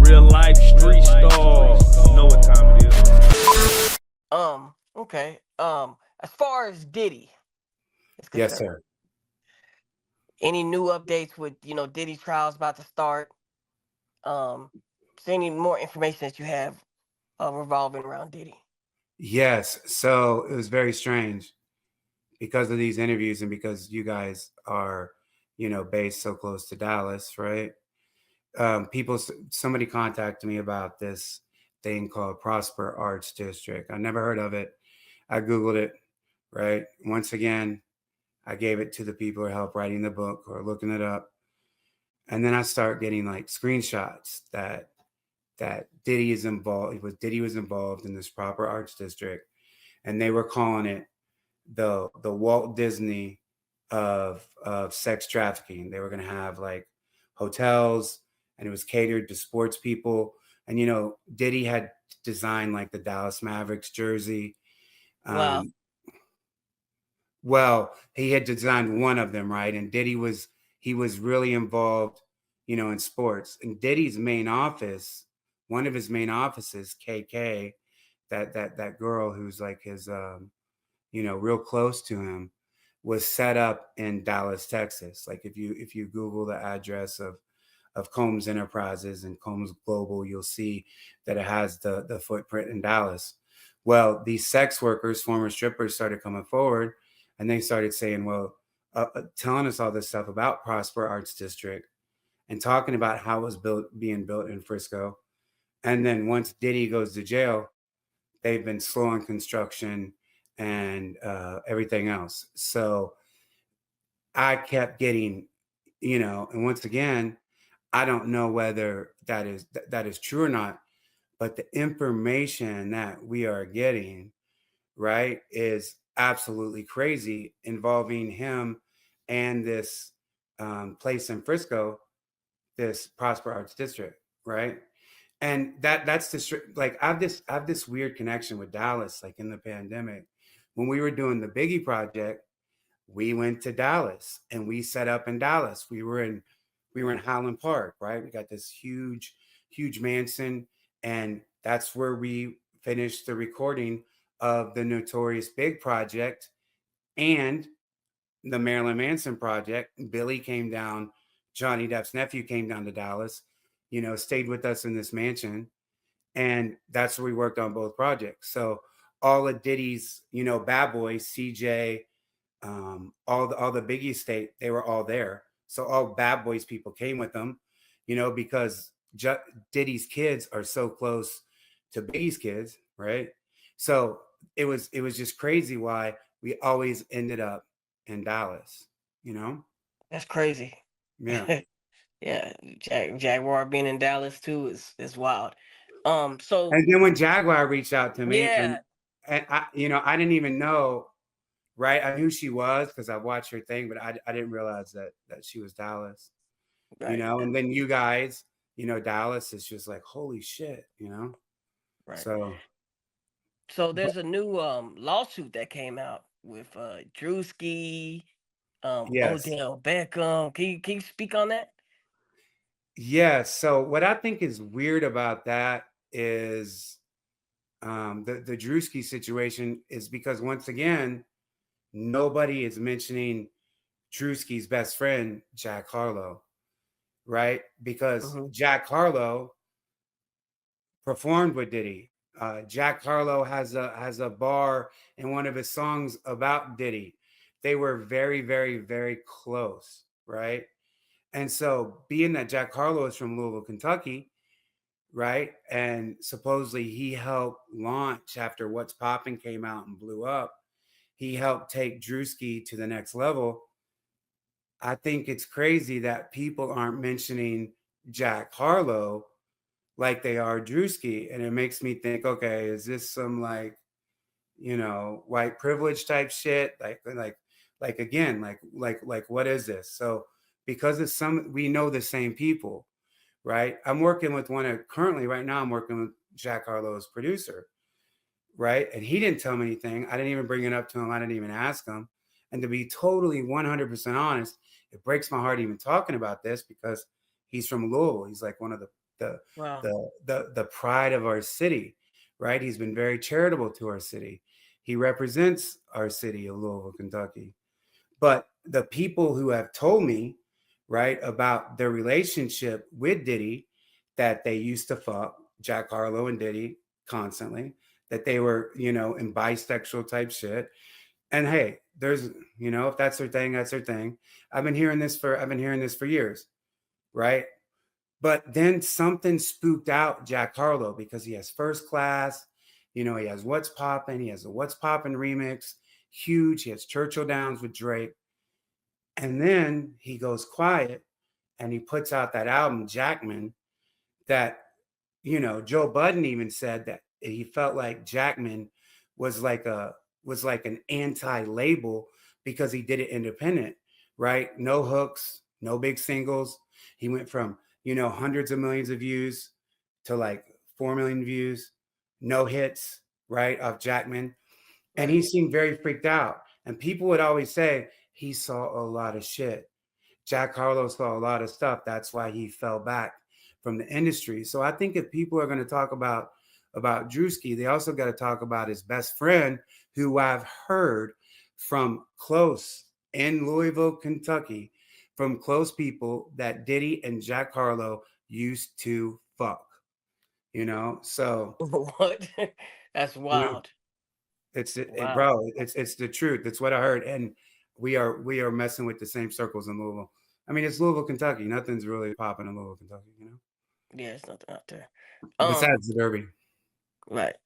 Real life street stars. Know what time it is. Okay. As far as Diddy is Yes, concerned, sir. any new updates with Diddy trials about to start? Um, is there any more information that you have revolving around Diddy? Yes. So it was very strange because of these interviews and because you guys are, based so close to Dallas, right? Somebody contacted me about this thing called Prosper Arts District. I never heard of it. I Googled it, right? Once again, I gave it to the people who help writing the book or looking it up. And then I start getting like screenshots that Diddy was involved in this Proper Arts District, and they were calling it the Walt Disney of sex trafficking. They were going to have like hotels, and it was catered to sports people. And Diddy had designed like the Dallas Mavericks jersey. Wow. Well, he had designed one of them, right? And he was really involved, in sports. And Diddy's main office, one of his main offices, KK, that girl who's like his real close to him, was set up in Dallas, Texas. Like if you Google the address of Combs Enterprises and Combs Global, you'll see that it has the footprint in Dallas. Well, these sex workers, former strippers, started coming forward, and they started saying, well, telling us all this stuff about Prosper Arts District and talking about how it was being built in Frisco. And then once Diddy goes to jail, they've been slowing construction and everything else. So I kept getting, and once again, I don't know whether that is true or not, but the information that we are getting, right, is absolutely crazy, involving him and this place in Frisco, this Prosper Arts District, right? And that's the like I have this weird connection with Dallas. Like in the pandemic, when we were doing the Biggie project, we went to Dallas and we set up in Dallas. We were in Highland Park, right? We got this huge mansion, and that's where we finished the recording of the Notorious Big project and the Marilyn Manson project. Billy came down, Johnny Depp's nephew came down to Dallas, stayed with us in this mansion, and that's where we worked on both projects. So all of Diddy's, bad boys, CJ, all the Biggie estate, they were all there. So all Bad Boys people came with them, because Diddy's kids are so close to Biggie's kids, right? So it was just crazy why we always ended up in Dallas, That's crazy. Yeah. Yeah, Jaguar being in Dallas too is wild. So And then when Jaguar reached out to me, yeah, and I didn't even know, right? I knew she was because I watched her thing, but I didn't realize that she was Dallas, right, and then you guys, Dallas is just like, holy shit, right. So, So but there's a new lawsuit that came out with Druski, yes, Odell Beckham. Can you speak on that? yes. So what I think is weird about that is the Drewski situation is because once again, nobody is mentioning Drewski's best friend, Jack Harlow, right? Because Hmm. Jack Harlow performed with Diddy. Jack Harlow has a bar in one of his songs about Diddy. They were very, very, very close, right? And so, being that Jack Harlow is from Louisville, Kentucky, right, and supposedly he helped launch after What's Poppin' came out and blew up, he helped take Drewski to the next level. I think it's crazy that people aren't mentioning Jack Harlow like they are Drewski. And it makes me think, okay, is this some like, white privilege type shit? Like again, like what is this? So because it's we know the same people, right? I'm working with currently right now, I'm working with Jack Harlow's producer, right? And he didn't tell me anything. I didn't even bring it up to him. I didn't even ask him. And to be totally 100% honest, it breaks my heart even talking about this because he's from Louisville. He's like one of the the Wow. the pride of our city, right? He's been very charitable to our city. He represents our city of Louisville, Kentucky. But the people who have told me, right, about their relationship with Diddy, that they used to fuck Jack Harlow and Diddy constantly, that they were, in bisexual type shit. And hey, there's, if that's their thing, that's their thing. I've been hearing this for years, right? But then something spooked out Jack Harlow because he has First Class, he has What's Poppin', he has a What's Poppin' remix, huge. He has Churchill Downs with Drake. And then he goes quiet and he puts out that album, Jackman, that, Joe Budden even said that he felt like Jackman was like an anti-label because he did it independent, right? No hooks, no big singles. He went from, hundreds of millions of views to like 4 million views, no hits, right, off Jackman. And he seemed very freaked out. And people would always say he saw a lot of shit. Jack Harlow saw a lot of stuff. That's why he fell back from the industry. So I think if people are going to talk about Druski, they also got to talk about his best friend, who I've heard from close in Louisville, Kentucky, from close people that Diddy and Jack Harlow used to fuck. So What? That's wild. Wow. bro, it's the truth. It's what I heard, and we are messing with the same circles in Louisville. I mean, it's Louisville, Kentucky. Nothing's really popping in Louisville, Kentucky. Yeah, it's nothing out there. Besides the Derby. Right.